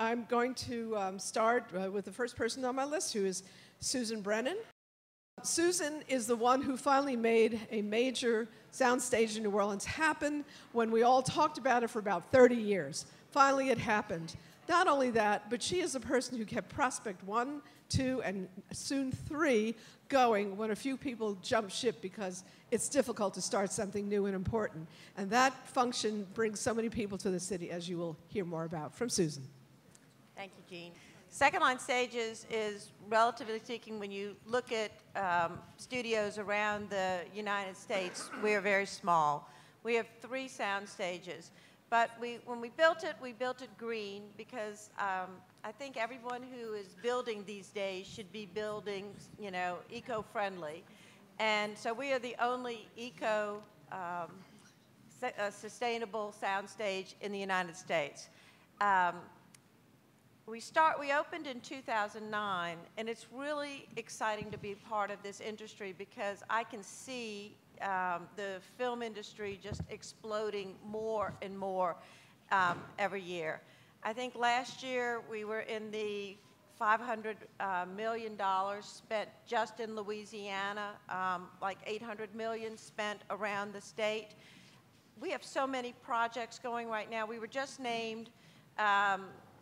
I'm going to start with the first person on my list, who is Susan Brennan. Susan is the one who finally made a major soundstage in New Orleans happen when we all talked about it for about 30 years. Finally, it happened. Not only that, but she is the person who kept Prospect 1, 2, and soon 3 going when a few people jumped ship because it's difficult to start something new and important. And that function brings so many people to the city, as you will hear more about from Susan. Thank you, Jean. Second Line Stages is, relatively speaking, when you look at studios around the United States, we are very small. We have 3 sound stages. But when we built it green because I think everyone who is building these days should be building, you know, eco-friendly. And so we are the only sustainable soundstage in the United States. We opened in 2009, and it's really exciting to be part of this industry because I can see the film industry just exploding more and more every year. I think last year we were in the $500 million spent just in Louisiana, like $800 million spent around the state. We have so many projects going right now. We were just named,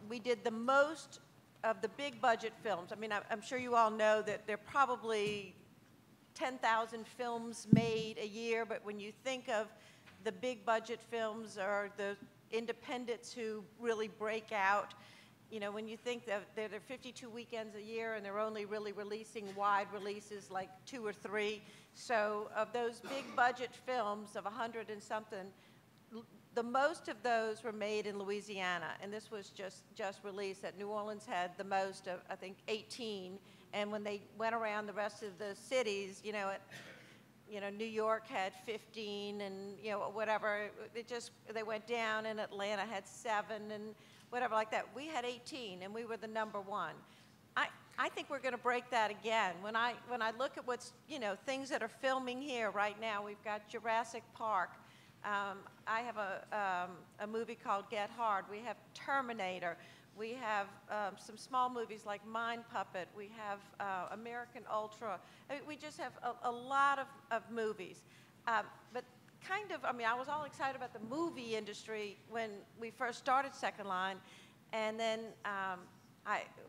we did the most of the big budget films. I mean, I'm sure you all know that there are probably 10,000 films made a year, but when you think of the big budget films or the independents who really break out, you know, when you think that there are 52 weekends a year and they're only really releasing wide releases like 2 or 3. So of those big budget films of 100 and something, the most of those were made in Louisiana, and this was just released. That New Orleans had the most of, I think, 18, and when they went around the rest of the cities, you know, New York had 15, and you know, whatever. They went down, and Atlanta had 7, and whatever like that. We had 18, and we were the #1. I think we're going to break that again. When I look at what's, you know, things that are filming here right now, we've got Jurassic Park. I have a movie called Get Hard. We have Terminator. We have some small movies like Mind Puppet. We have American Ultra. I mean, we just have a lot of movies. But kind of, I mean, I was all excited about the movie industry when we first started Second Line. And then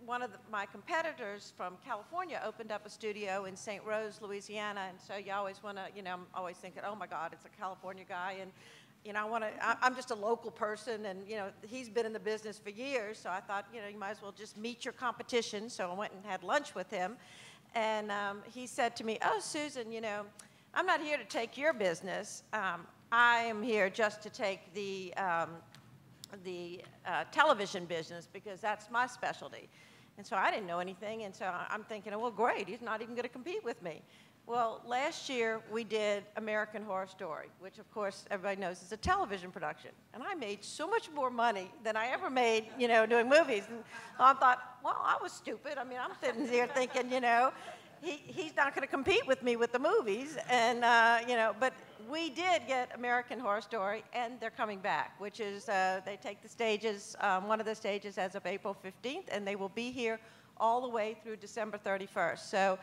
one of my competitors from California opened up a studio in St. Rose, Louisiana, and so you always want to, you know, I'm always thinking, oh my God, it's a California guy, and you know, I'm just a local person, and you know, he's been in the business for years, so I thought, you know, you might as well just meet your competition. So I went and had lunch with him, and he said to me, oh, Susan, you know, I'm not here to take your business. I am here just to take the television business because that's my specialty. And so I didn't know anything, and so I'm thinking, oh, well, great, he's not even going to compete with me. Well, last year we did American Horror Story, which of course everybody knows is a television production. And I made so much more money than I ever made, you know, doing movies. And I thought, well, I was stupid. I mean, I'm sitting here thinking, you know, he's not going to compete with me with the movies. And, you know, but we did get American Horror Story, and they're coming back, which is they take the stages, one of the stages as of April 15th, and they will be here all the way through December 31st. So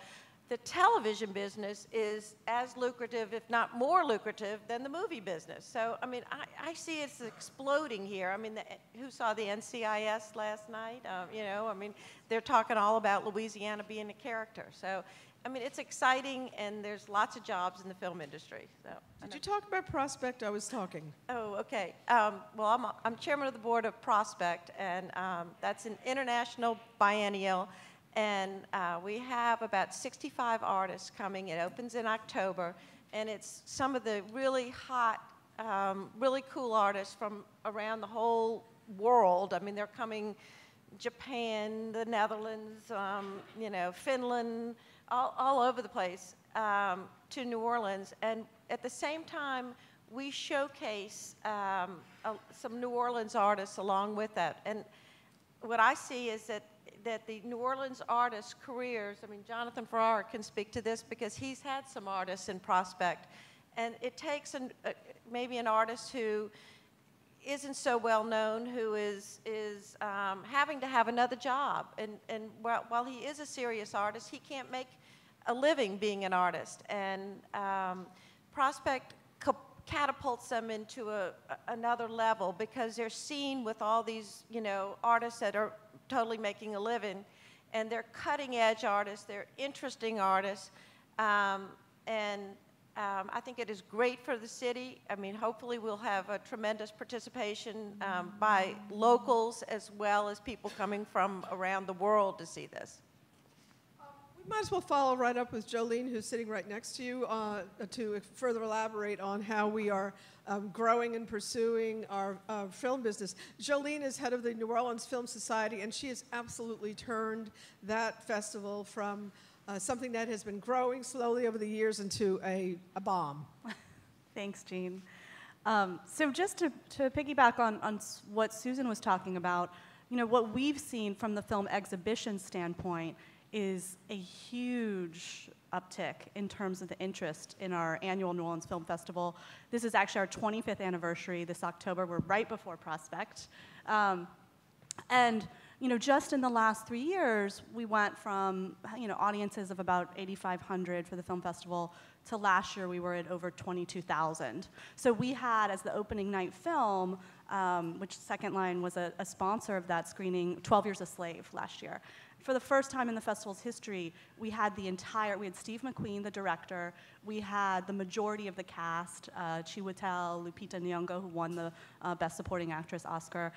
the television business is as lucrative, if not more lucrative, than the movie business. So, I mean, I see it's exploding here. I mean, who saw the NCIS last night? You know, I mean, they're talking all about Louisiana being a character. So, I mean, it's exciting, and there's lots of jobs in the film industry. So, did you talk about Prospect? I was talking. Oh, okay. Well, I'm chairman of the board of Prospect, and that's an international biennial. And we have about 65 artists coming. It opens in October, and it's some of the really hot, really cool artists from around the whole world. I mean, they're coming Japan, the Netherlands, you know, Finland, all over the place to New Orleans. And at the same time, we showcase some New Orleans artists along with that. And what I see is that the New Orleans artists' careers, I mean, Jonathan Farrar can speak to this because he's had some artists in Prospect. And it takes maybe an artist who isn't so well known, who is having to have another job. And while he is a serious artist, he can't make a living being an artist. And Prospect catapults them into another level, because they're seen with all these, you know, artists that are totally making a living, and they're cutting edge artists, they're interesting artists, I think it is great for the city. I mean, hopefully we'll have a tremendous participation by locals as well as people coming from around the world to see this. We might as well follow right up with Jolene, who's sitting right next to you, to further elaborate on how we are growing and pursuing our film business. Jolene is head of the New Orleans Film Society, and she has absolutely turned that festival from something that has been growing slowly over the years into a bomb. Thanks, Jean. So just to piggyback on what Susan was talking about, you know, what we've seen from the film exhibition standpoint is a huge uptick in terms of the interest in our annual New Orleans Film Festival. This is actually our 25th anniversary this October. We're right before Prospect. And you know, just in the last 3 years, we went from, you know, audiences of about 8,500 for the film festival to last year we were at over 22,000. So we had, as the opening night film, which Second Line was a sponsor of that screening, 12 Years a Slave last year. For the first time in the festival's history, we had Steve McQueen, the director, we had the majority of the cast, Chiwetel, Lupita Nyong'o, who won the Best Supporting Actress Oscar,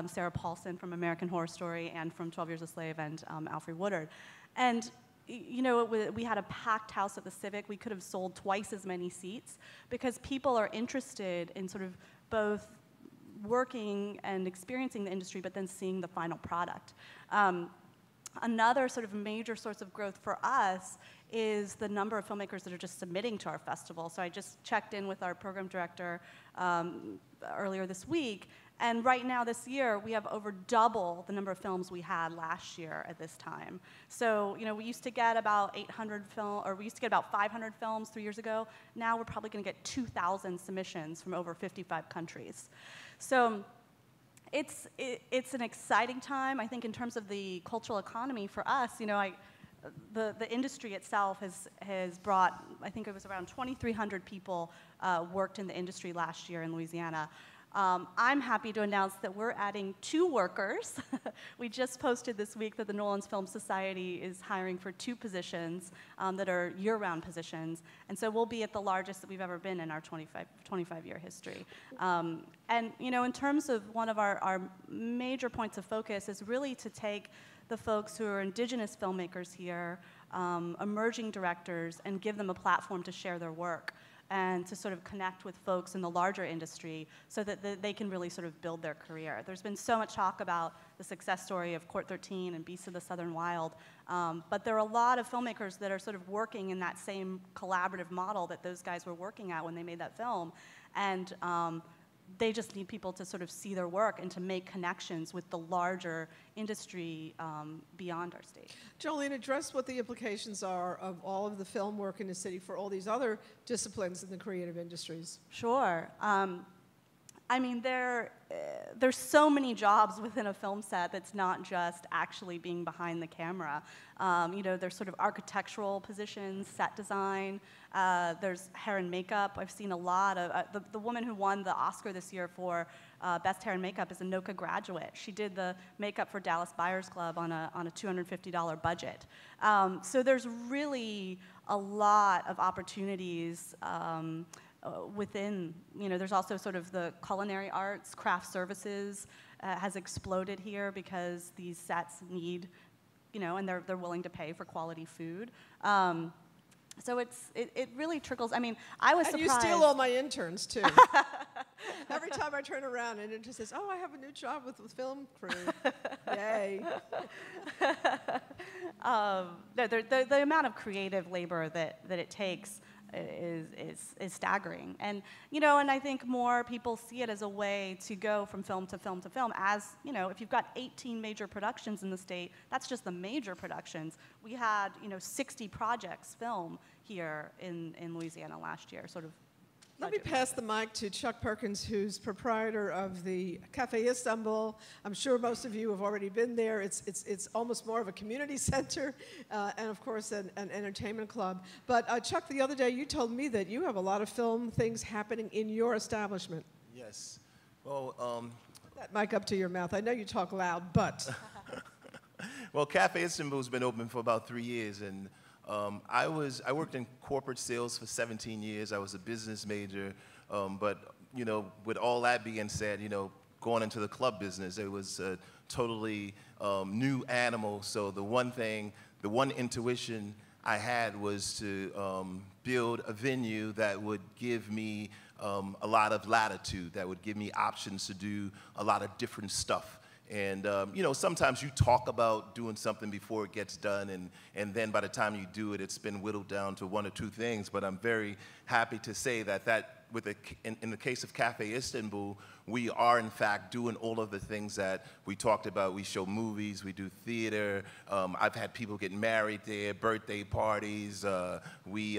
Sarah Paulson from American Horror Story, and from 12 Years a Slave, and Alfre Woodard. And you know, we had a packed house at the Civic. We could have sold twice as many seats, because people are interested in sort of both working and experiencing the industry, but then seeing the final product. Another sort of major source of growth for us is the number of filmmakers that are just submitting to our festival. So I just checked in with our program director earlier this week, and right now this year we have over double the number of films we had last year at this time. So, you know, we used to get about 500 films 3 years ago. Now we're probably going to get 2,000 submissions from over 55 countries. So it's an exciting time. I think in terms of the cultural economy for us, you know, the industry itself has brought, I think it was around 2,300 people worked in the industry last year in Louisiana. I'm happy to announce that we're adding 2 workers. We just posted this week that the New Orleans Film Society is hiring for 2 positions that are year-round positions. And so we'll be at the largest that we've ever been in our 25-year history. And you know, in terms of one of our major points of focus is really to take the folks who are indigenous filmmakers here, emerging directors, and give them a platform to share their work, and to sort of connect with folks in the larger industry so that they can really sort of build their career. There's been so much talk about the success story of Court 13 and Beasts of the Southern Wild, but there are a lot of filmmakers that are sort of working in that same collaborative model that those guys were working at when they made that film, and they just need people to sort of see their work and to make connections with the larger industry beyond our state. Jolene, address what the implications are of all of the film work in the city for all these other disciplines in the creative industries. Sure. I mean, there's so many jobs within a film set that's not just actually being behind the camera. You know, there's sort of architectural positions, set design, there's hair and makeup. I've seen a lot of, the woman who won the Oscar this year for Best Hair and Makeup is a NOEW graduate. She did the makeup for Dallas Buyers Club on a $250 budget. So there's really a lot of opportunities within, you know, there's also sort of the culinary arts, craft services has exploded here because these sets need, you know, and they're willing to pay for quality food. So it really trickles. I mean, I was surprised. And you steal all my interns, too. Every time I turn around, an intern says, oh, I have a new job with the film crew. Yay. The amount of creative labor that it takes is staggering. And, you know, and I think more people see it as a way to go from film to film to film. As, you know, if you've got 18 major productions in the state, that's just the major productions. We had, you know, 60 projects film here in Louisiana last year, sort of Let me pass the mic to Chuck Perkins, who's proprietor of the Cafe Istanbul. I'm sure most of you have already been there. It's almost more of a community center and, of course, an entertainment club. But Chuck, the other day you told me that you have a lot of film things happening in your establishment. Yes. Well, Put that mic up to your mouth. I know you talk loud, but. well, Cafe Istanbul's been open for about 3 years, and I worked in corporate sales for 17 years. I was a business major, but you know, with all that being said, you know, going into the club business, it was a totally new animal. So the one intuition I had was to build a venue that would give me a lot of latitude, that would give me options to do a lot of different stuff. And you know, sometimes you talk about doing something before it gets done, and then by the time you do it, it's been whittled down to 1 or 2 things. But I'm very happy to say that in the case of Cafe Istanbul, we are in fact doing all of the things that we talked about. We show movies, we do theater. I've had people get married there, birthday parties. We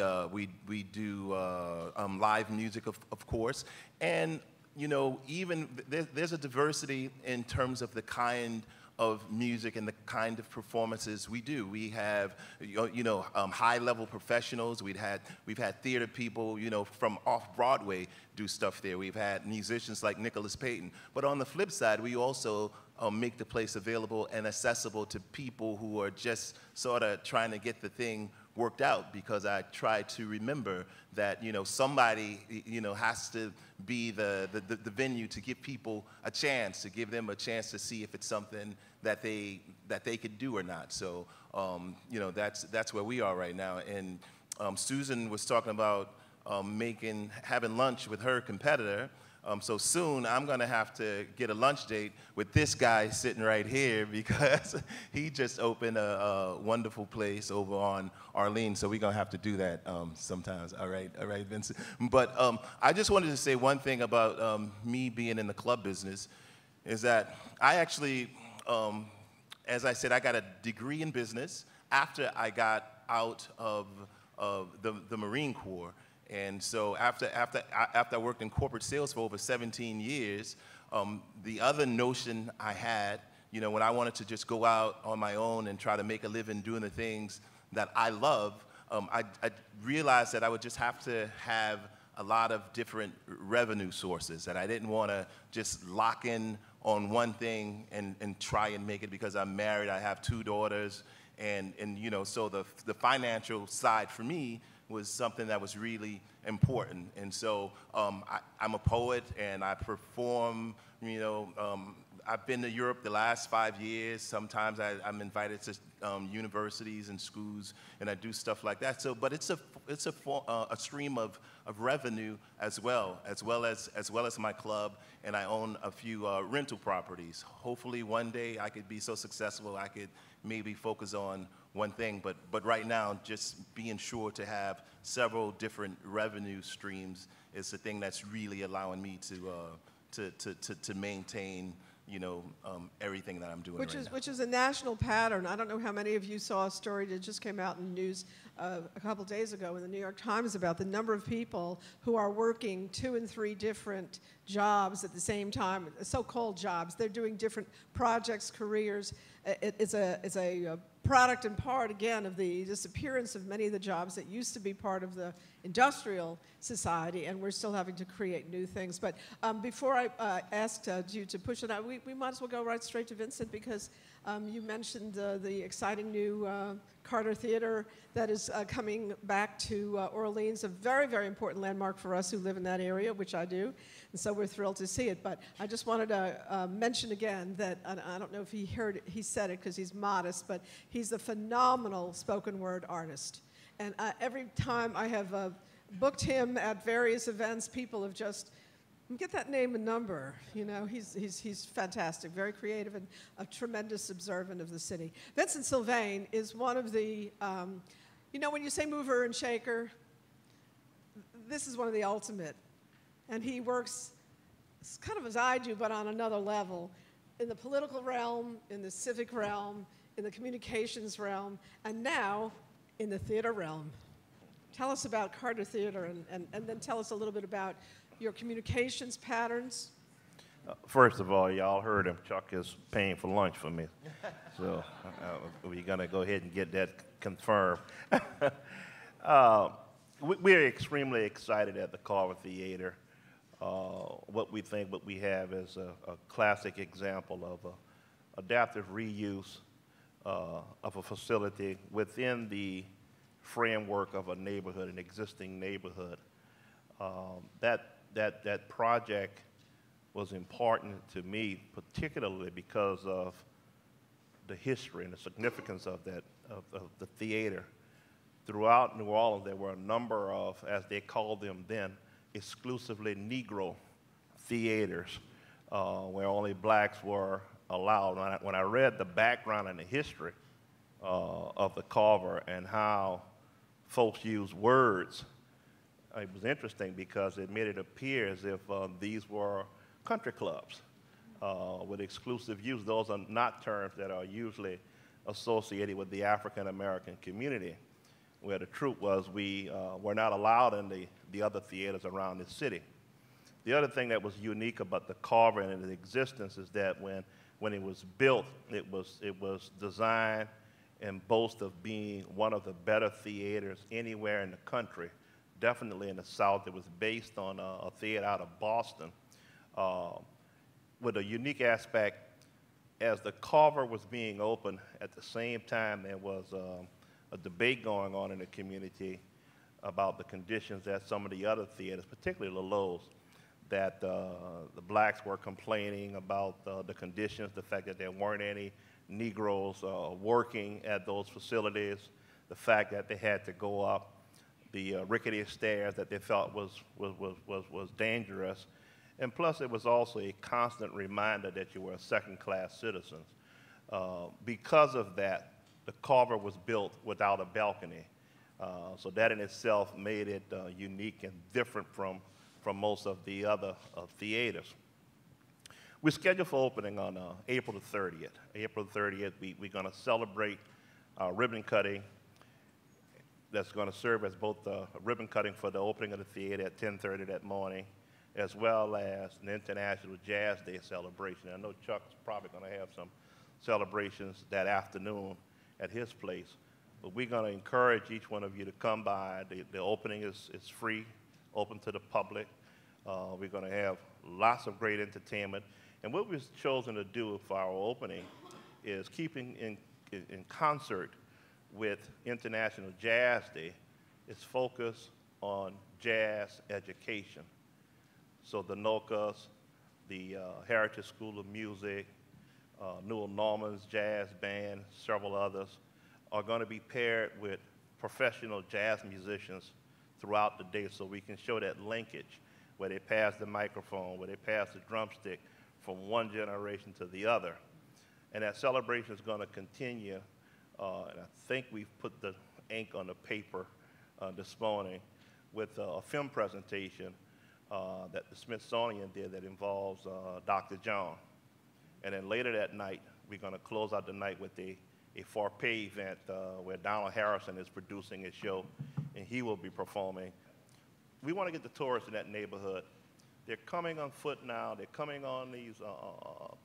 do live music, of course, and you know, even there's a diversity in terms of the kind of music and the kind of performances we do. We have, you know, high-level professionals. We've had theater people, you know, from off-Broadway do stuff there. We've had musicians like Nicholas Payton. But on the flip side, we also make the place available and accessible to people who are just sort of trying to get the thing worked out, because I try to remember that, you know, somebody, you know, has to be the venue to give people a chance, to give them a chance to see if it's something that they could do or not. So, you know, that's where we are right now. And Susan was talking about having lunch with her competitor. So soon I'm gonna have to get a lunch date with this guy sitting right here, because he just opened a wonderful place over on Arlene. So we're gonna have to do that sometimes. All right, Vincent. But I just wanted to say one thing about me being in the club business, is that I actually, as I said, I got a degree in business after I got out of the Marine Corps. And so after I worked in corporate sales for over 17 years, the other notion I had, you know, when I wanted to just go out on my own and try to make a living doing the things that I love, I realized that I would just have to have a lot of different revenue sources, that I didn't want to just lock in on one thing and try and make it, because I'm married, I have 2 daughters, and you know, so the financial side for me was something that was really important. And so I'm a poet and I perform, you know, I've been to Europe the last 5 years. Sometimes I'm invited to universities and schools, and I do stuff like that. So, but it's a stream of revenue as well as my club, and I own a few rental properties. Hopefully one day I could be so successful I could maybe focus on one thing, but right now, just being sure to have several different revenue streams is the thing that's really allowing me to maintain, you know, everything that I'm doing Which is a national pattern. I don't know how many of you saw a story that just came out in the news a couple days ago in the New York Times about the number of people who are working 2 and 3 different jobs at the same time, so-called jobs. They're doing different projects, careers. It's a product in part, again, of the disappearance of many of the jobs that used to be part of the industrial society, and we're still having to create new things. But before I asked you to push it out, we might as well go right straight to Vincent, because you mentioned the exciting new Carter Theater that is coming back to Orleans, a very, very important landmark for us who live in that area, which I do, and so we're thrilled to see it. But I just wanted to mention again that, I don't know if he said it because he's modest, but he's a phenomenal spoken word artist. And every time I have booked him at various events, people have just, get that name and number. You know, he's fantastic, very creative, and a tremendous observant of the city. Vincent Sylvain is one of the, you know, when you say mover and shaker, this is one of the ultimate. And he works kind of as I do, but on another level, in the political realm, in the civic realm, in the communications realm, and now in the theater realm. Tell us about Carter Theater, and then tell us a little bit about your communications patterns. First of all, y'all heard him. Chuck is paying for lunch for me. So we're going to go ahead and get that confirmed. We're extremely excited at the Carver Theater. What we have is a classic example of adaptive reuse of a facility within the framework of a neighborhood, an existing neighborhood. That project was important to me, particularly because of the history and the significance of the theater. Throughout New Orleans, there were a number of, as they called them then, exclusively Negro theaters, where only blacks were allowed. When I read the background and the history of the Carver and how folks use words, it was interesting because it made it appear as if these were country clubs with exclusive use. Those are not terms that are usually associated with the African American community, where the truth was we were not allowed in the other theaters around the city. The other thing that was unique about the Carver and its existence is that when it was built, it was designed and boast of being one of the better theaters anywhere in the country. Definitely in the South. It was based on a theater out of Boston. With a unique aspect, as the Carver was being opened, at the same time there was a debate going on in the community about the conditions at some of the other theaters, particularly Lowe's, that the blacks were complaining about the conditions, the fact that there weren't any Negroes working at those facilities, the fact that they had to go up the rickety stairs that they felt was dangerous. And plus, it was also a constant reminder that you were a second-class citizen. Because of that, the Carver was built without a balcony. So that in itself made it unique and different from most of the other theaters. We're scheduled for opening on April the 30th. April the 30th, we're going to celebrate ribbon cutting. That's going to serve as both a ribbon cutting for the opening of the theater at 10:30 that morning, as well as an International Jazz Day celebration. I know Chuck's probably going to have some celebrations that afternoon at his place, but we're going to encourage each one of you to come by. The opening is free, open to the public. We're going to have lots of great entertainment. And what we've chosen to do for our opening is keeping in concert with International Jazz Day, is focus on jazz education. So the NOCAs, the Heritage School of Music, Newell Norman's Jazz Band, several others, are going to be paired with professional jazz musicians throughout the day so we can show that linkage where they pass the microphone, where they pass the drumstick from one generation to the other. And that celebration is going to continue. And I think we've put the ink on the paper this morning with a film presentation that the Smithsonian did that involves Dr. John. And then later that night, we're going to close out the night with a forte event where Donald Harrison is producing a show, and he will be performing. We want to get the tourists in that neighborhood. They're coming on foot now. They're coming on these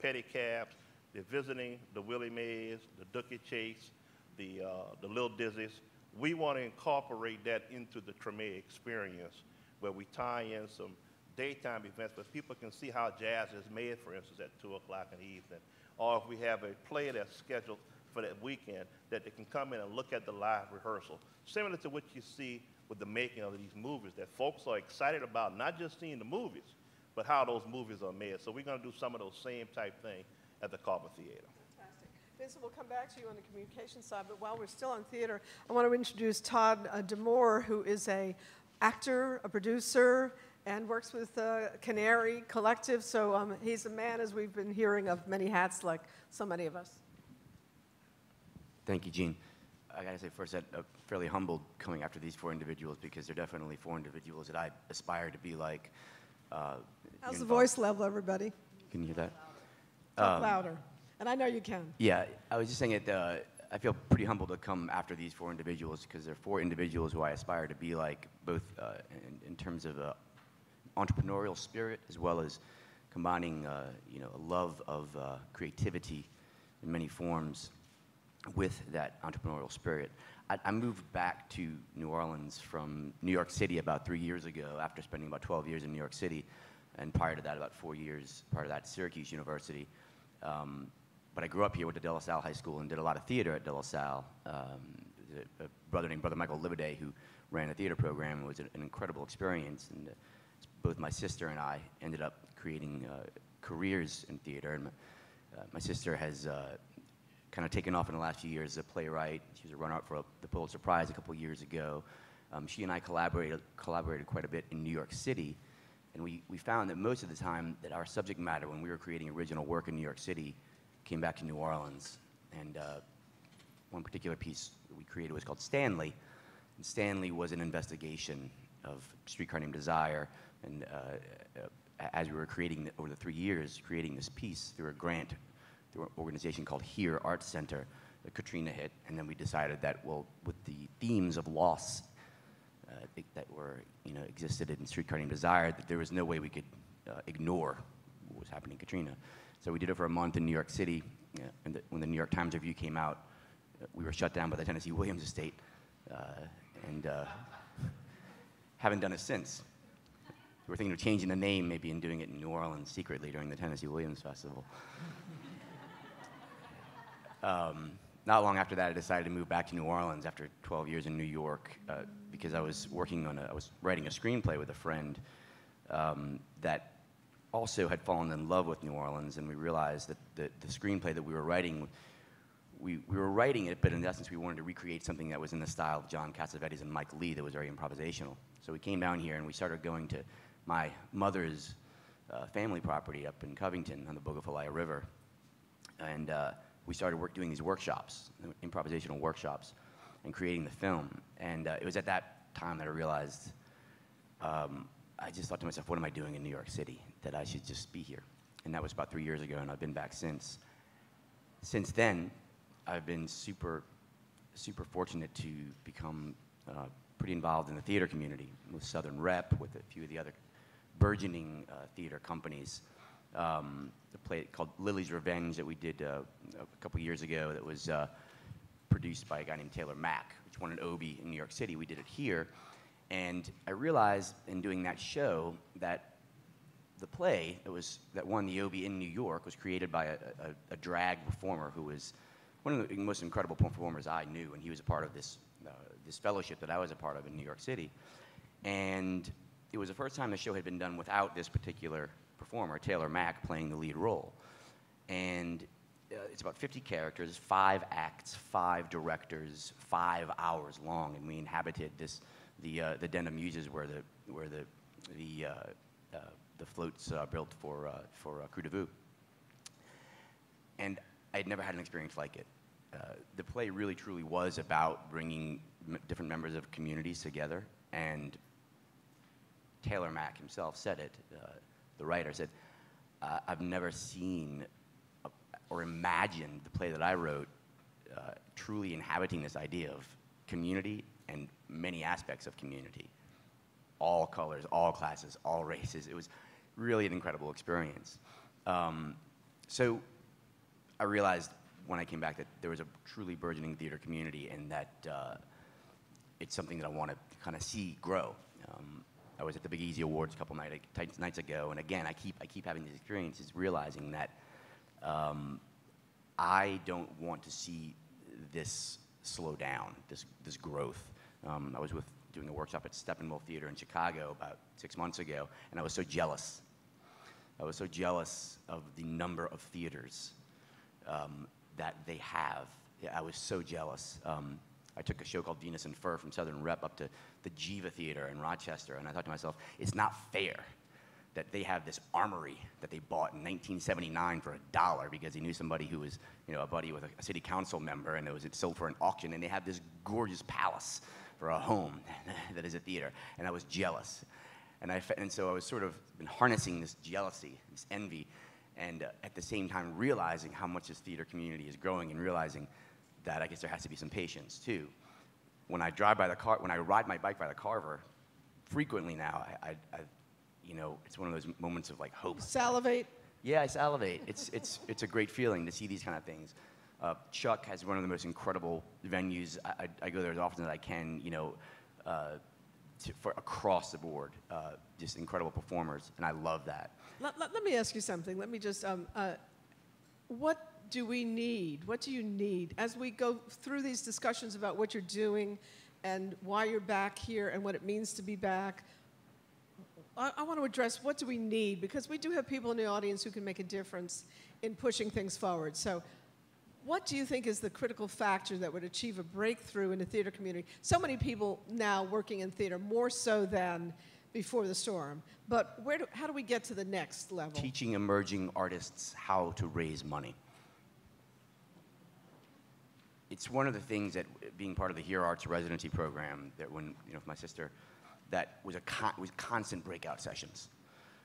pedicabs. They're visiting the Willie Mays, the Dookie Chase, the Little Dizzies. We want to incorporate that into the Treme experience, where we tie in some daytime events where people can see how jazz is made, for instance, at 2 o'clock in the evening. Or if we have a play that's scheduled for that weekend, that they can come in and look at the live rehearsal. Similar to what you see with the making of these movies, that folks are excited about not just seeing the movies, but how those movies are made. So we're going to do some of those same type things at the Carver Theater. Fantastic. Vincent, we'll come back to you on the communication side, but while we're still on theater, I want to introduce Todd DeMoore, who is an actor, a producer, and works with Canary Collective. So he's a man, as we've been hearing, of many hats, like so many of us. Thank you, Jean. I gotta say first that I'm fairly humbled coming after these 4 individuals, because they're definitely 4 individuals that I aspire to be like. How's the voice level, everybody? Can you hear that? Talk louder. And I know you can. Yeah, I was just saying that I feel pretty humbled to come after these four individuals because they're four individuals who I aspire to be like, both in terms of entrepreneurial spirit as well as combining a love of creativity in many forms with that entrepreneurial spirit. I moved back to New Orleans from New York City about 3 years ago after spending about 12 years in New York City, and prior to that about 4 years, prior to that Syracuse University. But I grew up here, went to De La Salle High School and did a lot of theater at De La Salle. A brother named Brother Michael Libiday who ran a theater program. It was an incredible experience, and both my sister and I ended up creating careers in theater. And my sister has kind of taken off in the last few years as a playwright. She was a runner-up for the Pulitzer Prize a couple years ago. She and I collaborated quite a bit in New York City, and we found that most of the time that our subject matter when we were creating original work in New York City came back to New Orleans. And one particular piece that we created was called Stanley, and Stanley was an investigation of Streetcar Named Desire, and as we were creating, over the 3 years, creating this piece through a grant through an organization called Here Arts Center that Katrina hit, and then we decided that, well, with the themes of loss that were, existed in Streetcar Named Desire, that there was no way we could ignore what was happening in Katrina. So we did it for a month in New York City, and when the New York Times review came out, we were shut down by the Tennessee Williams estate, and haven't done it since. We were thinking of changing the name maybe and doing it in New Orleans secretly during the Tennessee Williams Festival. Not long after that, I decided to move back to New Orleans after 12 years in New York because I was I was writing a screenplay with a friend that also had fallen in love with New Orleans, and we realized that the screenplay that we were writing, we were writing it, but in essence we wanted to recreate something that was in the style of John Cassavetes and Mike Lee that was very improvisational. So we came down here and we started going to my mother's family property up in Covington on the Bogafalaya River, and we started doing these workshops, improvisational workshops, and creating the film. And it was at that time that I realized, I just thought to myself, what am I doing in New York City? That I should just be here. And that was about 3 years ago, and I've been back since. Since then, I've been super fortunate to become pretty involved in the theater community with Southern Rep, with a few of the other burgeoning theater companies. A play called Lily's Revenge that we did a couple years ago that was produced by a guy named Taylor Mack, which won an Obie in New York City. We did it here. And I realized in doing that show that the play that won the Obie in New York was created by a drag performer who was one of the most incredible performers I knew, and he was a part of this fellowship that I was a part of in New York City. And it was the first time the show had been done without this particular performer, Taylor Mack, playing the lead role. And it's about 50 characters, 5 acts, 5 directors, 5 hours long, and we inhabited the Den of Muses where the floats built for Crew de Vue. And I had never had an experience like it. The play really truly was about bringing different members of communities together, and Taylor Mack himself said it, the writer said, I've never seen or imagined the play that I wrote truly inhabiting this idea of community and many aspects of community. All colors, all classes, all races. It was really an incredible experience. So I realized when I came back that there was a truly burgeoning theater community, and that it's something that I want to kind of see grow. I was at the Big Easy Awards a couple nights ago, and again, I keep having these experiences, realizing that I don't want to see this slow down, this growth. I was doing a workshop at Steppenwolf Theater in Chicago about 6 months ago, and I was so jealous. I was so jealous of the number of theaters that they have. Yeah, I was so jealous. I took a show called Venus and Fur from Southern Rep up to the Jiva Theater in Rochester, and I thought to myself, it's not fair that they have this armory that they bought in 1979 for $1 because he knew somebody who was, a buddy with a city council member, and it sold for an auction, and they have this gorgeous palace for a home that is a theater, and I was jealous. And so I was sort of been harnessing this jealousy, this envy, and at the same time realizing how much this theater community is growing, and realizing that I guess there has to be some patience too. When I ride my bike by the Carver, frequently now, you know, it's one of those moments of like hope. Salivate. Yeah, I salivate. It's a great feeling to see these kind of things. Chuck has one of the most incredible venues. I go there as often as I can, you know, for across the board. Just incredible performers, and I love that. Let me ask you something. Let me just, what do we need? What do you need? As we go through these discussions about what you're doing and why you're back here and what it means to be back, I want to address what do we need, because we do have people in the audience who can make a difference in pushing things forward. So what do you think is the critical factor that would achieve a breakthrough in the theater community? So many people now working in theater, more so than before the storm. But how do we get to the next level? Teaching emerging artists how to raise money. It's one of the things that, being part of the Here Arts residency program, that when, you know, my sister, that was constant breakout sessions.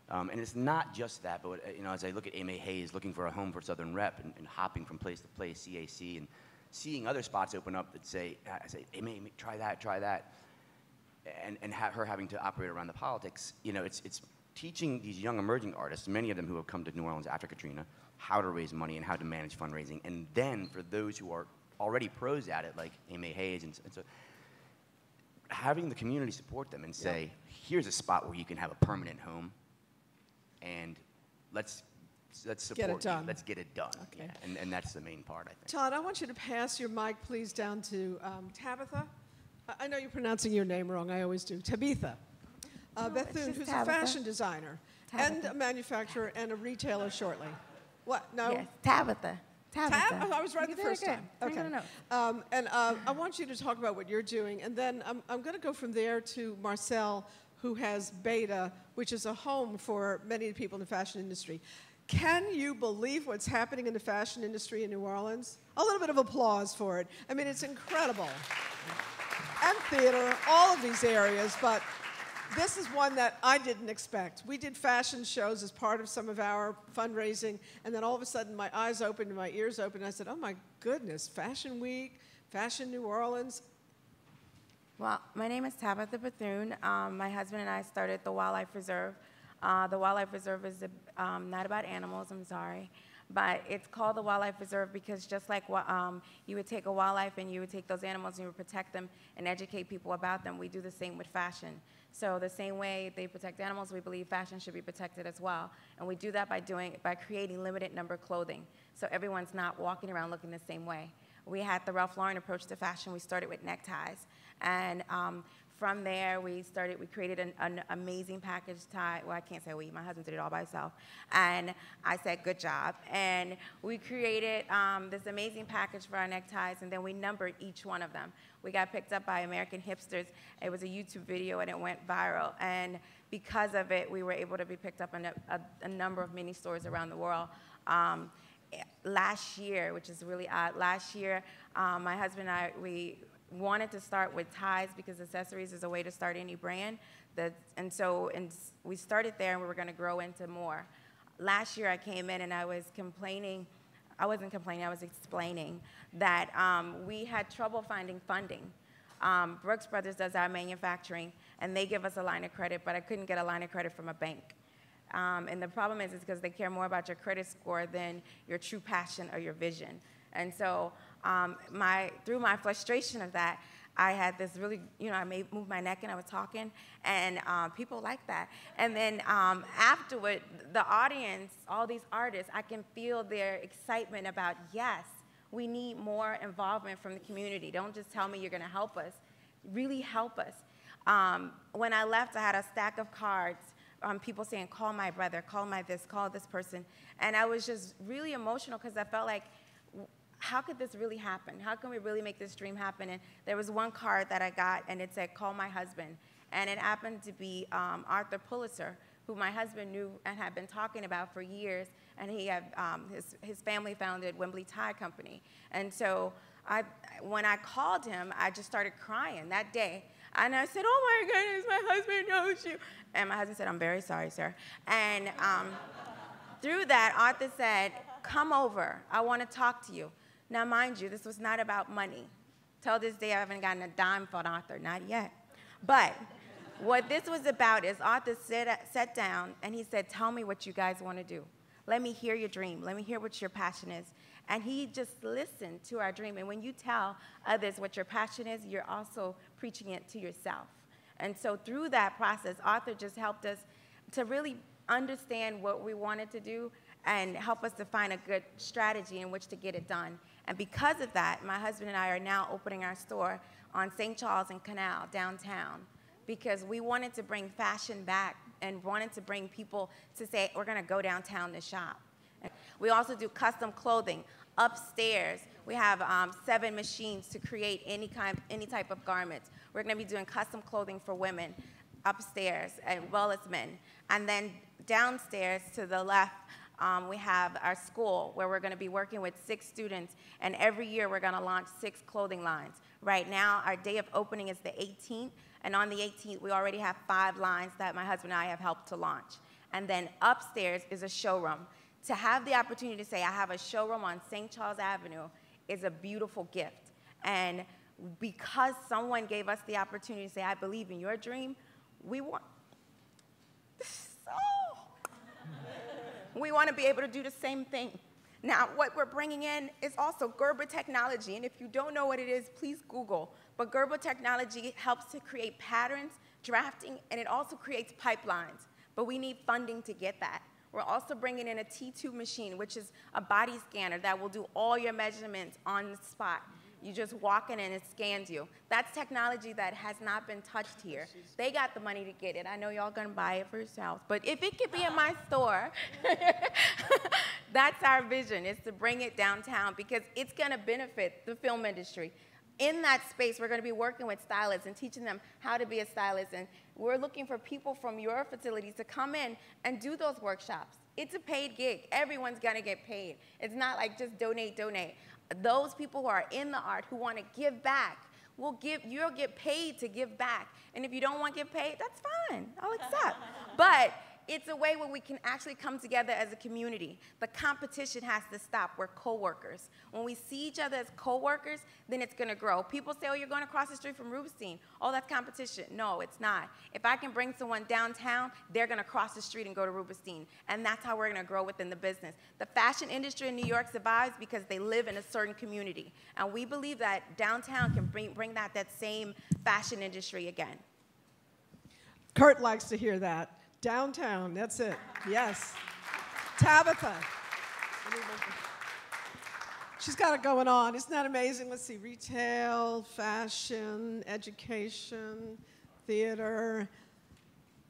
And it's not just that, but you know, as I look at Amy Hayes looking for a home for Southern Rep and hopping from place to place, CAC, and seeing other spots open up that say, I say, Amy, try that, and her having to operate around the politics. You know, it's teaching these young emerging artists, many of them who have come to New Orleans after Katrina, how to raise money and how to manage fundraising. And then for those who are already pros at it, like Amy Hayes, and so having the community support them and say, here's a spot where you can have a permanent home, and let's support get it done. Let's get it done. Okay. Yeah, and that's the main part, I think. Todd, I want you to pass your mic, please, down to Tabitha. I know you're pronouncing your name wrong. I always do. Tabitha. Bethune, who's Tabitha. a fashion designer and a manufacturer and a retailer shortly. What? No? Yes, Tabitha. Tabitha. Oh, I was right You the did first it time. good. Okay. No. And I want you to talk about what you're doing, and then I'm going to go from there to Marcel, who has Beta, which is a home for many of the people in the fashion industry. Can you believe what's happening in the fashion industry in New Orleans? A little bit of applause for it. I mean, it's incredible. And theater, all of these areas, but this is one that I didn't expect. We did fashion shows as part of some of our fundraising, and then all of a sudden my eyes opened and my ears opened, and I said, oh my goodness, Fashion Week, Fashion New Orleans. Well, my name is Tabitha Bethune. My husband and I started the Wildlife Reserve. The Wildlife Reserve is not about animals, I'm sorry, but it's called the Wildlife Reserve because just like you would take a wildlife and you would take those animals and you would protect them and educate people about them, we do the same with fashion. So the same way they protect animals, we believe fashion should be protected as well. And we do that by creating limited number clothing, so everyone's not walking around looking the same way. We had the Ralph Lauren approach to fashion. We started with neckties. And from there, we created an amazing package tie. Well, I can't say we, my husband did it all by himself. And I said, good job. And we created this amazing package for our neckties, and then we numbered each one of them. We got picked up by American Hipsters. It was a YouTube video, and it went viral. And because of it, we were able to be picked up in a number of mini stores around the world. Last year, which is really odd, my husband and I, we wanted to start with ties because accessories is a way to start any brand. And we started there, and we were going to grow into more. Last year, I came in and I was complaining. I wasn't complaining, I was explaining that we had trouble finding funding. Brooks Brothers does our manufacturing, and they give us a line of credit, but I couldn't get a line of credit from a bank. And the problem is because they care more about your credit score than your true passion or your vision. And so through my frustration of that, I had this really, I moved my neck and I was talking, and people like that. And then afterward, the audience, all these artists, I can feel their excitement about, yes, we need more involvement from the community. Don't just tell me you're going to help us. Really help us. When I left, I had a stack of cards. People saying, call my brother, call this person. And I was just really emotional because I felt like, how could this really happen? How can we really make this dream happen? And there was one card that I got, and it said, call my husband. And it happened to be Arthur Pulitzer, who my husband knew and had been talking about for years. And he had, his family founded Wembley Tie Company. And so when I called him, I just started crying that day. And I said, oh my goodness, my husband knows you. And my husband said, I'm very sorry, sir. And through that, Arthur said, come over. I want to talk to you. Now, mind you, this was not about money. Till this day, I haven't gotten a dime from Arthur, not yet. But what this was about is Arthur sat down and he said, tell me what you guys want to do. Let me hear your dream. Let me hear what your passion is. And he just listened to our dream. And when you tell others what your passion is, you're also preaching it to yourself. And so through that process, Arthur just helped us to really understand what we wanted to do and help us to find a good strategy in which to get it done. And because of that, my husband and I are now opening our store on St. Charles and Canal, downtown, because we wanted to bring fashion back and wanted to bring people to say, we're gonna go downtown to shop. We also do custom clothing. Upstairs, we have 7 machines to create any type of garments. We're gonna be doing custom clothing for women upstairs as well as men. And then downstairs to the left, we have our school where we're going to be working with 6 students, and every year we're going to launch 6 clothing lines. Right now, our day of opening is the 18th, and on the 18th, we already have 5 lines that my husband and I have helped to launch. And then upstairs is a showroom. To have the opportunity to say, I have a showroom on St. Charles Avenue is a beautiful gift. And because someone gave us the opportunity to say, I believe in your dream, we want to be able to do the same thing. Now, what we're bringing in is also Gerber technology, and if you don't know what it is, please Google. But Gerber technology helps to create patterns, drafting, and it also creates pipelines. But we need funding to get that. We're also bringing in a T2 machine, which is a body scanner that will do all your measurements on the spot. You just walk in and it scans you. That's technology that has not been touched here. They got the money to get it. I know y'all gonna buy it for yourselves, but if it could be in my store, that's our vision, is to bring it downtown because it's gonna benefit the film industry. In that space, we're gonna be working with stylists and teaching them how to be a stylist, and we're looking for people from your facilities to come in and do those workshops. It's a paid gig. Everyone's gonna get paid. It's not like just donate, donate. Those people who are in the art who want to give back, you'll get paid to give back. And if you don't want to get paid, that's fine. I'll accept. But it's a way where we can actually come together as a community. The competition has to stop. We're co-workers. When we see each other as co-workers, then it's going to grow. People say, oh, you're going across the street from Rubenstein. Oh, that's competition. No, it's not. If I can bring someone downtown, they're going to cross the street and go to Rubenstein. And that's how we're going to grow within the business. The fashion industry in New York survives because they live in a certain community. And we believe that downtown can bring that same fashion industry again. Kurt likes to hear that. Downtown, that's it. Yes. Tabitha. She's got it going on. Isn't that amazing? Let's see, retail, fashion, education, theater.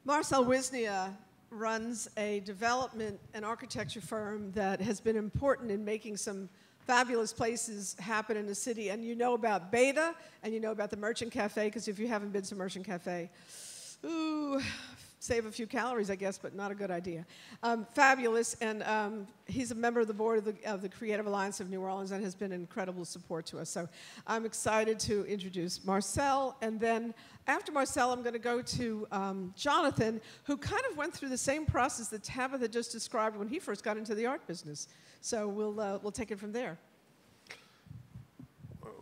Marcel Wisnia runs a development and architecture firm that has been important in making some fabulous places happen in the city. And you know about Beta, and you know about the Merchant Cafe, because if you haven't been to Merchant Cafe, ooh, save a few calories, I guess, but not a good idea. Fabulous, and he's a member of the board of the Creative Alliance of New Orleans and has been an incredible support to us. So I'm excited to introduce Marcel, and then after Marcel, I'm going to go to Jonathan, who kind of went through the same process that Tabitha just described when he first got into the art business. So we'll take it from there.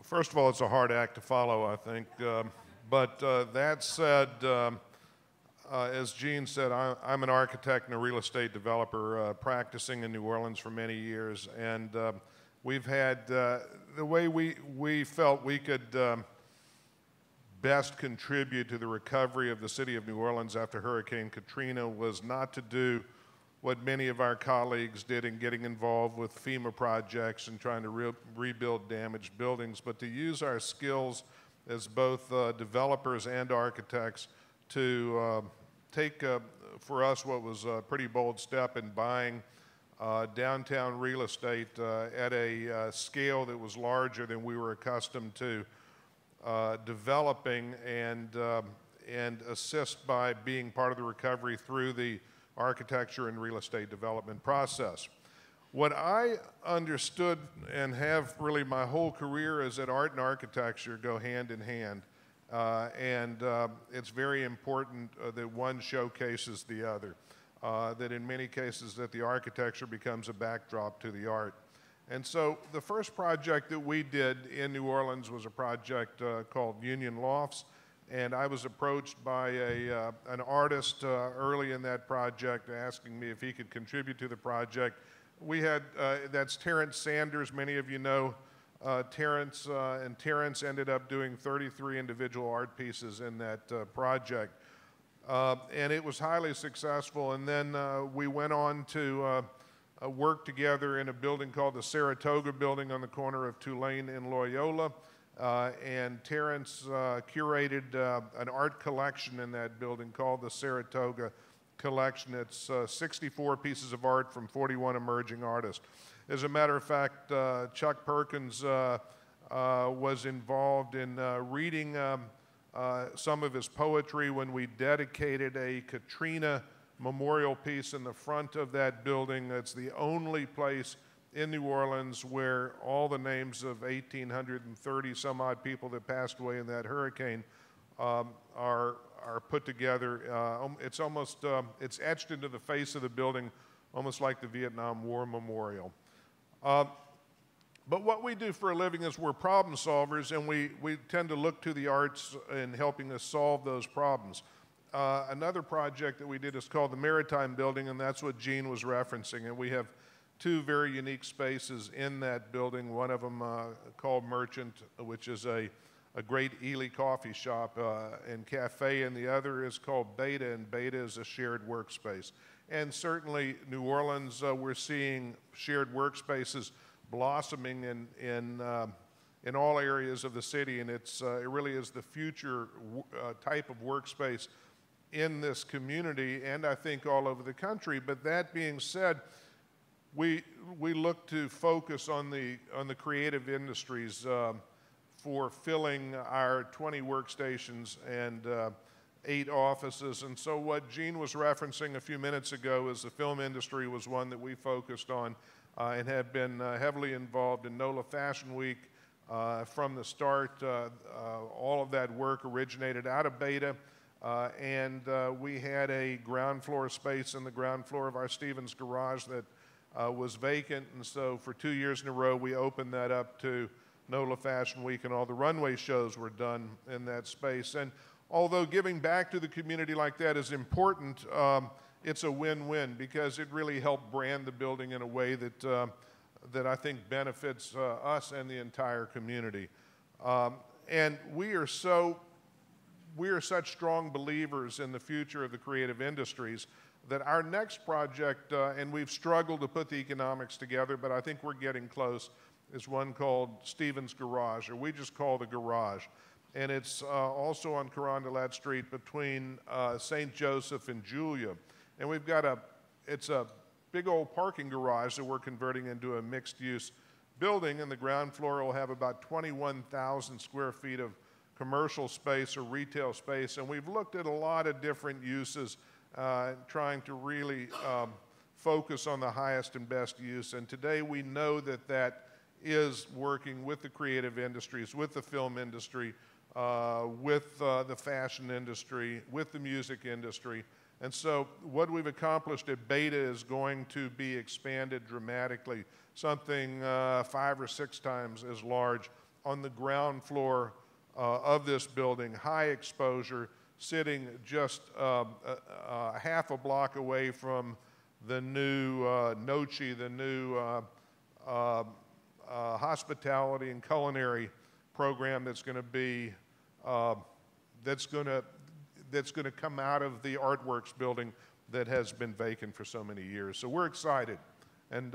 First of all, it's a hard act to follow, I think. But that said, as Jean said, I'm an architect and a real estate developer practicing in New Orleans for many years. And we've had, the way we felt we could best contribute to the recovery of the city of New Orleans after Hurricane Katrina was not to do what many of our colleagues did in getting involved with FEMA projects and trying to rebuild damaged buildings, but to use our skills as both developers and architects to take, for us, what was a pretty bold step in buying downtown real estate at a scale that was larger than we were accustomed to developing and assist by being part of the recovery through the architecture and real estate development process. What I understood and have really my whole career is that art and architecture go hand in hand. It's very important that one showcases the other, that in many cases that the architecture becomes a backdrop to the art. And so the first project that we did in New Orleans was a project called Union Lofts. And I was approached by an artist early in that project asking me if he could contribute to the project. We had, that's Terrence Sanders, many of you know Terrence, and Terrence ended up doing 33 individual art pieces in that project. And it was highly successful. And then we went on to work together in a building called the Saratoga Building on the corner of Tulane and Loyola. And Terrence curated an art collection in that building called the Saratoga Collection. It's 64 pieces of art from 41 emerging artists. As a matter of fact, Chuck Perkins was involved in reading some of his poetry when we dedicated a Katrina memorial piece in the front of that building. That's the only place in New Orleans where all the names of 1,830 some odd people that passed away in that hurricane are put together. It's almost, it's etched into the face of the building, almost like the Vietnam War Memorial. But what we do for a living is we're problem solvers, and we tend to look to the arts in helping us solve those problems. Another project that we did is called the Maritime Building, and that's what Gene was referencing. And we have two very unique spaces in that building. One of them called Merchant, which is a great Ely coffee shop and cafe, and the other is called Beta, and Beta is a shared workspace. And certainly New Orleans, we're seeing shared workspaces blossoming in all areas of the city, and it really is the future type of workspace in this community, and I think all over the country. But that being said, we look to focus on the creative industries for filling our 20 workstations and 8 offices. And so what Gene was referencing a few minutes ago is the film industry was one that we focused on and have been heavily involved in NOLA Fashion Week from the start. All of that work originated out of Beta. And we had a ground floor space in the ground floor of our Stevens garage that was vacant, and so for 2 years in a row we opened that up to NOLA Fashion Week, and all the runway shows were done in that space. And although giving back to the community like that is important, it's a win-win because it really helped brand the building in a way that, that I think benefits us and the entire community. And we are such strong believers in the future of the creative industries that our next project, and we've struggled to put the economics together, but I think we're getting close, is one called Stevens Garage, or we just call the Garage. And it's also on Carondelet Street between St. Joseph and Julia. And we've got it's a big old parking garage that we're converting into a mixed-use building, and the ground floor will have about 21,000 square feet of commercial space or retail space. And we've looked at a lot of different uses, trying to really focus on the highest and best use. And today we know that that is working with the creative industries, with the film industry, with the fashion industry, with the music industry. And so what we've accomplished at Beta is going to be expanded dramatically, something 5 or 6 times as large on the ground floor of this building, high exposure, sitting just half a block away from the new NOEW, the new hospitality and culinary program that's going to be that's going to come out of the Artworks building that has been vacant for so many years. So we're excited, and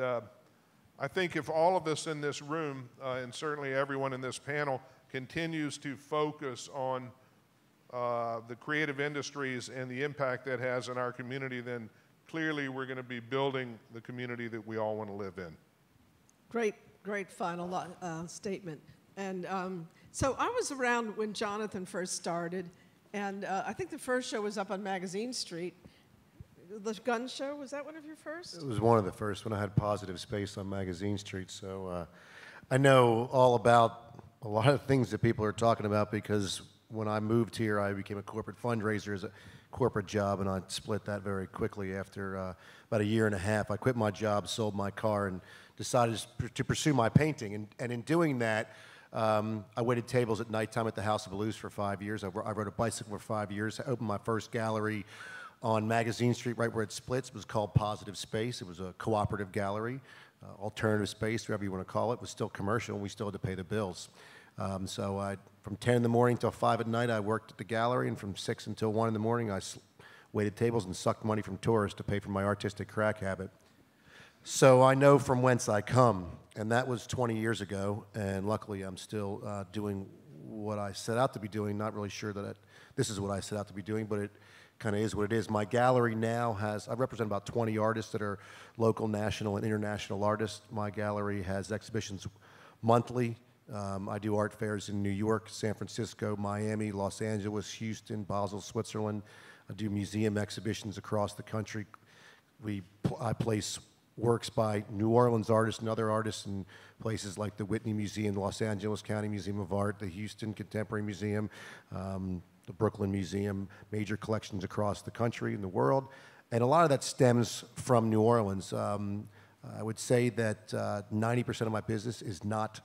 I think if all of us in this room and certainly everyone in this panel continues to focus on the creative industries and the impact that has on our community, then clearly we're going to be building the community that we all want to live in. Great final statement. And so I was around when Jonathan first started, and I think the first show was up on Magazine Street. The gun show, was that one of your first? It was one of the first when I had Positive Space on Magazine Street. So I know all about a lot of things that people are talking about because when I moved here, I became a corporate fundraiser as a corporate job, and I split that very quickly after about a year and a half. I quit my job, sold my car, and decided to pursue my painting. And in doing that, I waited tables at nighttime at the House of Blues for 5 years. I rode a bicycle for 5 years. I opened my first gallery on Magazine Street, right where it splits. It was called Positive Space. It was a cooperative gallery, alternative space, whatever you want to call it. It was still commercial, and we still had to pay the bills. So from 10 in the morning till 5 at night, I worked at the gallery, and from 6 until 1 in the morning, I waited tables and sucked money from tourists to pay for my artistic crack habit. So I know from whence I come, and that was 20 years ago, and luckily I'm still doing what I set out to be doing. Not really sure that this is what I set out to be doing, but it kind of is what it is. My gallery now I represent about 20 artists that are local, national, and international artists. My gallery has exhibitions monthly. I do art fairs in New York, San Francisco, Miami, Los Angeles, Houston, Basel, Switzerland. I do museum exhibitions across the country. I place works by New Orleans artists and other artists in places like the Whitney Museum, the Los Angeles County Museum of Art, the Houston Contemporary Museum, the Brooklyn Museum, major collections across the country and the world. And a lot of that stems from New Orleans. I would say that 90% of my business is not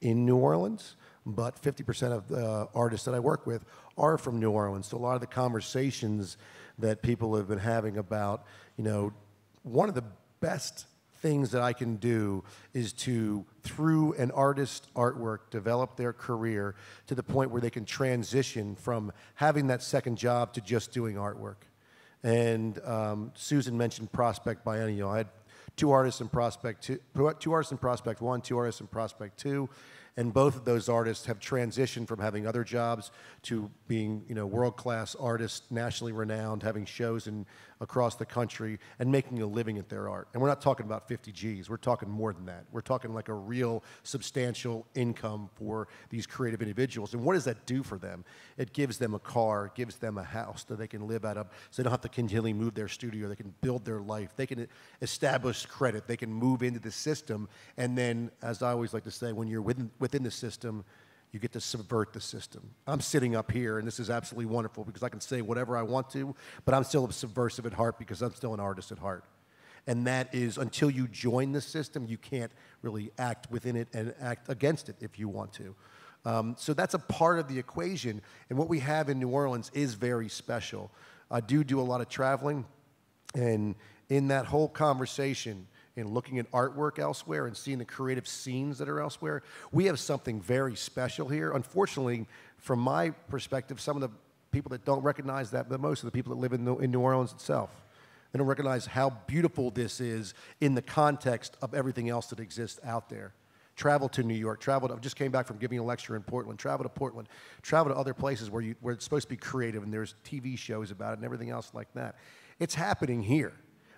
in New Orleans, but 50% of the artists that I work with are from New Orleans. So a lot of the conversations that people have been having about, one of the best things that I can do is to, through an artist's artwork, develop their career to the point where they can transition from having that second job to just doing artwork. And Susan mentioned Prospect Biennial. I had two artists in Prospect 1, two artists in Prospect 2, and both of those artists have transitioned from having other jobs to being, world-class artists, nationally renowned, having shows across the country, and making a living at their art. And we're not talking about 50 G's. We're talking more than that. We're talking like a real substantial income for these creative individuals. And what does that do for them? It gives them a car, it gives them a house that they can live out of, so they don't have to continually move their studio. They can build their life. They can establish credit. They can move into the system. And then, as I always like to say, when you're within the system, you get to subvert the system. I'm sitting up here, and this is absolutely wonderful because I can say whatever I want to, but I'm still subversive at heart because I'm still an artist at heart. And that is, until you join the system, you can't really act within it and act against it if you want to. So that's a part of the equation, and what we have in New Orleans is very special. I do a lot of traveling, and in that whole conversation, in looking at artwork elsewhere and seeing the creative scenes that are elsewhere, we have something very special here. Unfortunately, from my perspective, some of the people that don't recognize that, but most of the people that live in New Orleans itself, they don't recognize how beautiful this is in the context of everything else that exists out there. Travel to New York, I just came back from giving a lecture in Portland, travel to other places where it's supposed to be creative and there's TV shows about it and everything else like that. It's happening here.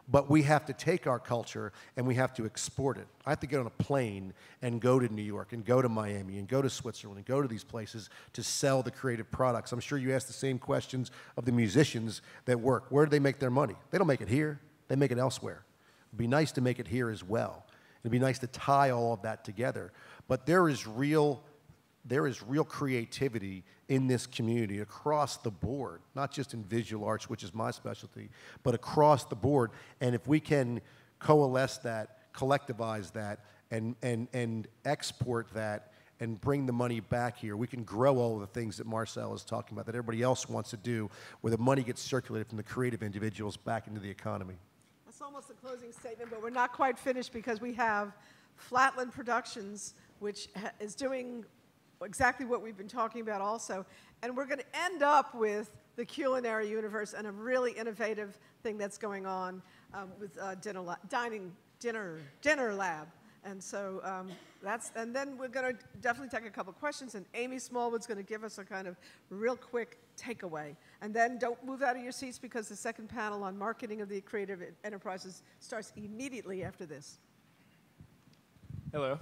But we have to take our culture and we have to export it. I have to get on a plane and go to New York and go to Miami and go to Switzerland and go to these places to sell the creative products. I'm sure you ask the same questions of the musicians that work. Where do they make their money? They don't make it here. They make it elsewhere. It'd be nice to make it here as well. It'd be nice to tie all of that together. But there is real creativity in this community across the board, not just in visual arts, which is my specialty, but across the board. And if we can coalesce that, collectivize that, and export that, and bring the money back here, we can grow all of the things that Marcel is talking about, that everybody else wants to do, where the money gets circulated from the creative individuals back into the economy. That's almost a closing statement, but we're not quite finished because we have Flatland Productions, which is doing exactly what we've been talking about also. And we're going to end up with the culinary universe and a really innovative thing that's going on with dinner lab. And so and then we're going to definitely take a couple of questions, and Amy Smallwood's going to give us a kind of real quick takeaway. And then don't move out of your seats because the second panel on marketing of the creative enterprises starts immediately after this. Hello,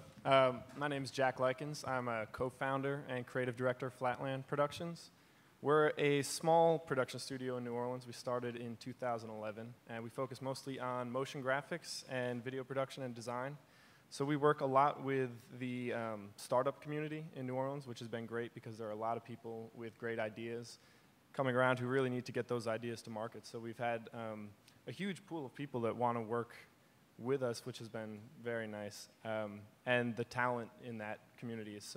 my name is Jack Likens. I'm a co-founder and creative director of Flatland Productions. We're a small production studio in New Orleans. We started in 2011, and we focus mostly on motion graphics and video production and design. So we work a lot with the startup community in New Orleans, which has been great because there are a lot of people with great ideas. coming around who really need to get those ideas to market. So we've had a huge pool of people that want to work with us, which has been very nice. And the talent in that community is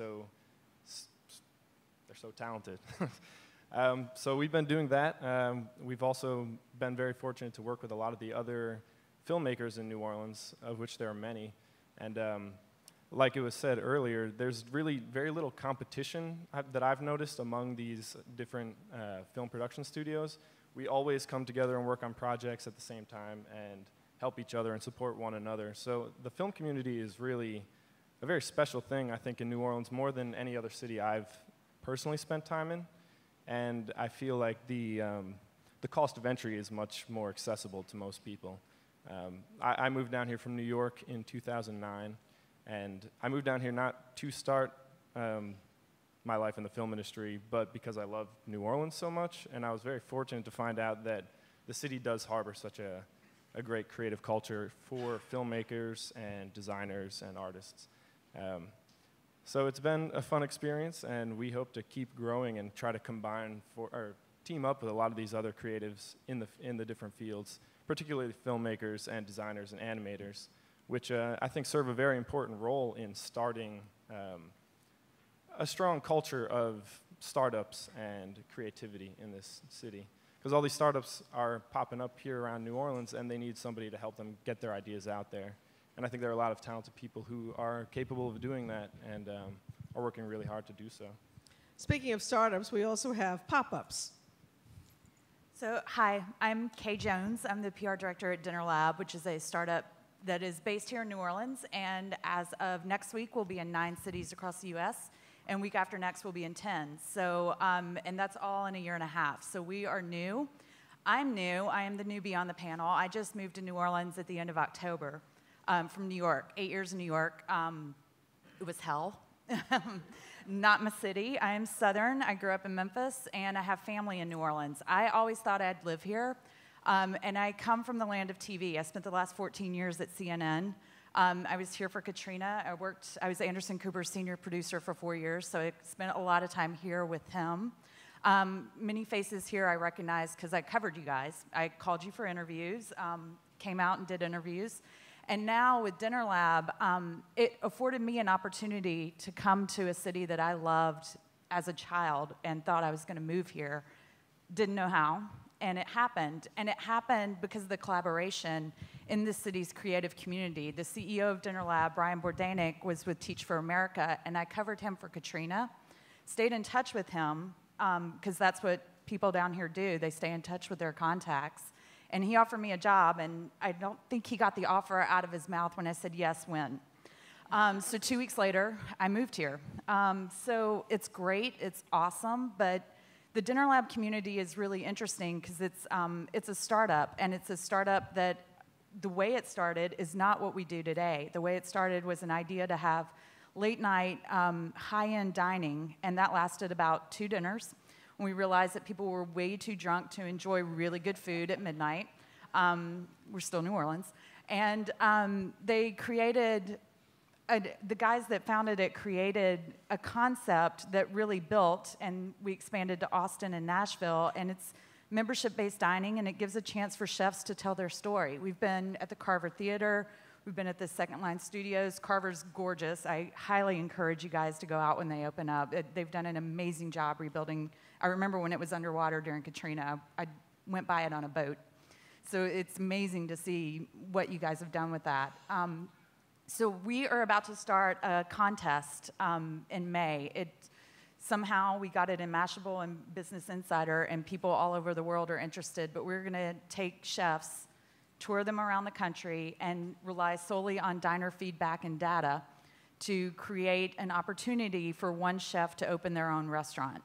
they're so talented. So we've been doing that. We've also been very fortunate to work with a lot of the other filmmakers in New Orleans, of which there are many. And like it was said earlier, there's really very little competition that I've noticed among these different film production studios. We always come together and work on projects at the same time and help each other and support one another. So the film community is really a very special thing, I think, in New Orleans, more than any other city I've personally spent time in. And I feel like the cost of entry is much more accessible to most people. I moved down here from New York in 2009, and I moved down here not to start my life in the film industry, but because I love New Orleans so much, and I was very fortunate to find out that the city does harbor such a great creative culture for filmmakers and designers and artists. So it's been a fun experience, and we hope to keep growing and try to combine or team up with a lot of these other creatives in the different fields, particularly filmmakers and designers and animators, which I think serve a very important role in starting a strong culture of startups and creativity in this city. Because all these startups are popping up here around New Orleans, and they need somebody to help them get their ideas out there. And I think there are a lot of talented people who are capable of doing that and are working really hard to do so. Speaking of startups, we also have pop-ups. So, hi, I'm Kay Jones. I'm the PR director at Dinner Lab, which is a startup that is based here in New Orleans. And as of next week, we'll be in 9 cities across the U.S. And week after next, we'll be in 10. So, and that's all in a year and a half. So we are new. I'm new. I am the newbie on the panel. I just moved to New Orleans at the end of October from New York. 8 years in New York. It was hell. Not my city. I am Southern. I grew up in Memphis, and I have family in New Orleans. I always thought I'd live here, and I come from the land of TV. I spent the last 14 years at CNN. I was here for Katrina. I was Anderson Cooper's senior producer for 4 years, so I spent a lot of time here with him. Many faces here I recognize because I covered you guys. I called you for interviews, came out and did interviews. And now with Dinner Lab, it afforded me an opportunity to come to a city that I loved as a child and thought I was going to move here. Didn't know how, and it happened. And it happened because of the collaboration in this city's creative community. The CEO of Dinner Lab, Brian Bordanik, was with Teach for America, and I covered him for Katrina. Stayed in touch with him, because that's what people down here do. They stay in touch with their contacts. And he offered me a job, and I don't think he got the offer out of his mouth when I said yes, when. So 2 weeks later, I moved here. So it's great, it's awesome, but the Dinner Lab community is really interesting because it's a startup, and it's a startup that the way it started is not what we do today. The way it started was an idea to have late night, high-end dining, and that lasted about 2 dinners. We realized that people were way too drunk to enjoy really good food at midnight. We're still New Orleans. And they created, the guys that founded it created a concept that really built, and we expanded to Austin and Nashville, and it's membership-based dining, and it gives a chance for chefs to tell their story. We've been at the Carver Theater. We've been at the Second Line Studios. Carver's gorgeous. I highly encourage you guys to go out when they open up. They've done an amazing job rebuilding. I remember when it was underwater during Katrina. I went by it on a boat. So it's amazing to see what you guys have done with that. So we are about to start a contest in May. Somehow we got it in Mashable and Business Insider, and people all over the world are interested. But we're going to take chefs, tour them around the country, and rely solely on diner feedback and data to create an opportunity for one chef to open their own restaurant.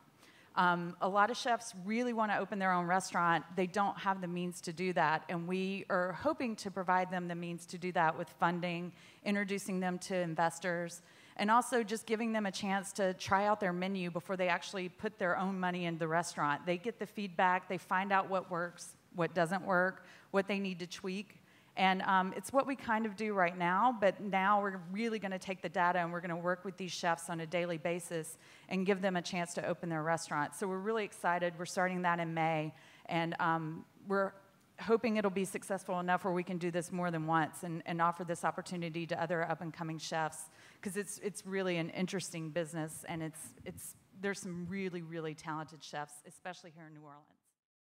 A lot of chefs really want to open their own restaurant. They don't have the means to do that, and we are hoping to provide them the means to do that with funding, introducing them to investors, and also just giving them a chance to try out their menu before they actually put their own money in the restaurant. They get the feedback, they find out what works, what doesn't work, what they need to tweak, And it's what we kind of do right now, but now we're really going to take the data and we're going to work with these chefs on a daily basis and give them a chance to open their restaurant. So we're really excited. We're starting that in May, and we're hoping it'll be successful enough where we can do this more than once and offer this opportunity to other up-and-coming chefs, because it's really an interesting business, and there's some really, really talented chefs, especially here in New Orleans.